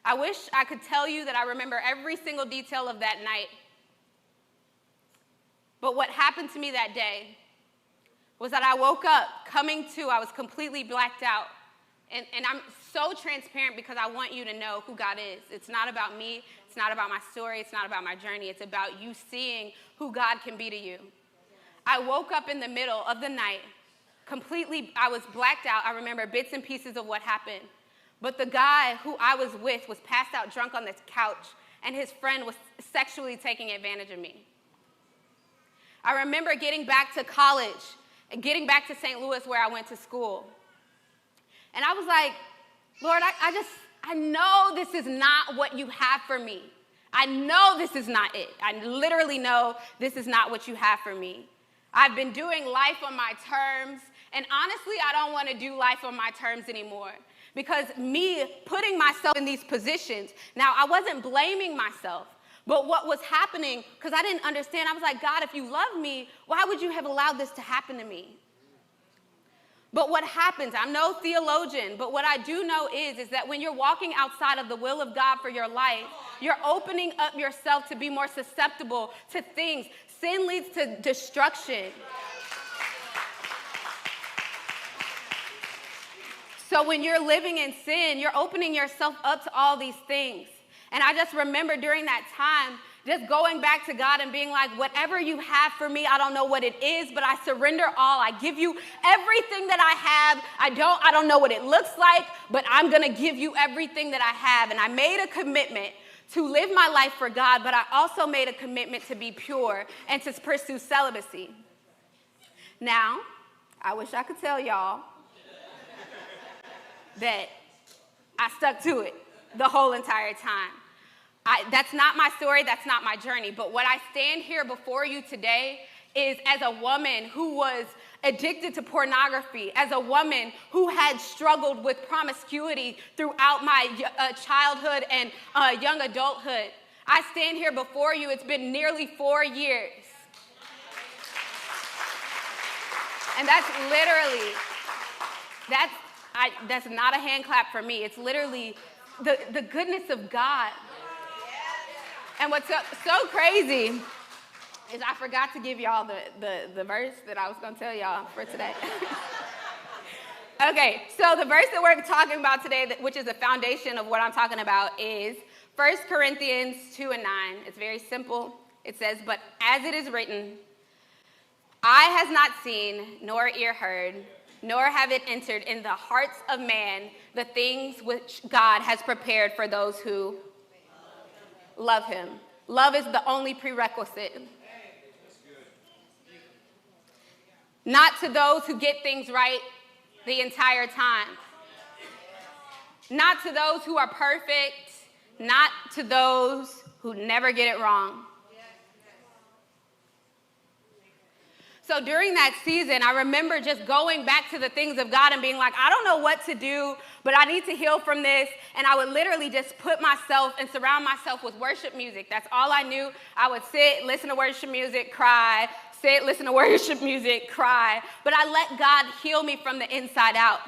I wish I could tell you that I remember every single detail of that night. But what happened to me that day was that I woke up I was completely blacked out. And I'm so transparent because I want you to know who God is. It's not about me. It's not about my story. It's not about my journey. It's about you seeing who God can be to you. I woke up in the middle of the night, I was blacked out. I remember bits and pieces of what happened. But the guy who I was with was passed out drunk on this couch, and his friend was sexually taking advantage of me. I remember getting back to college and getting back to St. Louis where I went to school. And I was like, Lord, I know this is not what you have for me. I know this is not it. I literally know this is not what you have for me. I've been doing life on my terms, and honestly, I don't want to do life on my terms anymore. Because me putting myself in these positions, now I wasn't blaming myself, but what was happening, because I didn't understand, I was like, God, if you love me, why would you have allowed this to happen to me? But what happens, I'm no theologian, but what I do know is that when you're walking outside of the will of God for your life, you're opening up yourself to be more susceptible to things. Sin leads to destruction. So when you're living in sin, you're opening yourself up to all these things. And I just remember during that time, just going back to God and being like, whatever you have for me, I don't know what it is, but I surrender all. I give you everything that I have. I don't know what it looks like, but I'm going to give you everything that I have. And I made a commitment to live my life for God, but I also made a commitment to be pure and to pursue celibacy. Now, I wish I could tell y'all that I stuck to it the whole entire time. That's not my story, that's not my journey, but what I stand here before you today is as a woman who was addicted to pornography, as a woman who had struggled with promiscuity throughout my childhood and young adulthood. I stand here before you, it's been nearly 4 years. And that's not a hand clap for me, it's literally the goodness of God. And what's so crazy is I forgot to give y'all the verse that I was going to tell y'all for today. Okay, so the verse that we're talking about today, which is the foundation of what I'm talking about, is 1 Corinthians 2:9. It's very simple. It says, but as it is written, eye has not seen, nor ear heard, nor have it entered in the hearts of man the things which God has prepared for those who love him. Love is the only prerequisite. Not to those who get things right the entire time. Not to those who are perfect. Not to those who never get it wrong. So during that season, I remember just going back to the things of God and being like, I don't know what to do, but I need to heal from this. And I would literally just put myself and surround myself with worship music. That's all I knew. I would sit, listen to worship music, cry, sit, listen to worship music, cry. But I let God heal me from the inside out.